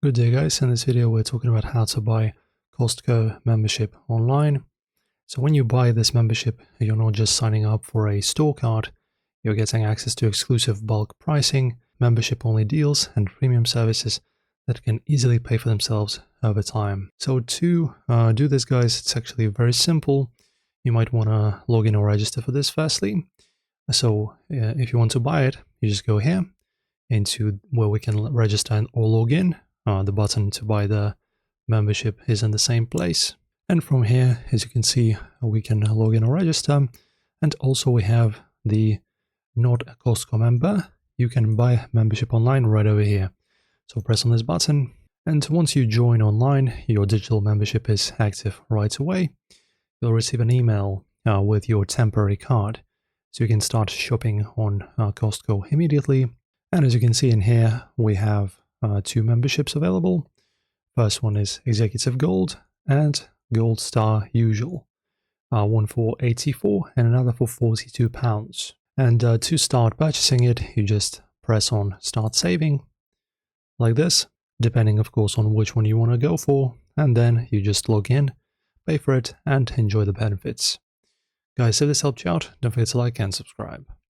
Good day guys, in this video we're talking about how to buy Costco membership online. So when you buy this membership, you're not just signing up for a store card, you're getting access to exclusive bulk pricing, membership only deals and premium services that can easily pay for themselves over time. So to do this guys, it's actually very simple. You might want to log in or register for this firstly. So if you want to buy it, you just go here into where we can register or log in. The button to buy the membership is in the same place. And from here, as you can see, we can log in or register. And also we have the not a Costco member. You can buy membership online right over here. So press on this button. And once you join online, your digital membership is active right away. You'll receive an email with your temporary card. So you can start shopping on Costco immediately. And as you can see in here, we have two memberships available. First one is Executive Gold and Gold Star Usual. One for $84 and another for £42. And to start purchasing it, you just press on Start Saving, like this, depending of course on which one you want to go for, and then you just log in, pay for it, and enjoy the benefits. Guys, if this helped you out, don't forget to like and subscribe.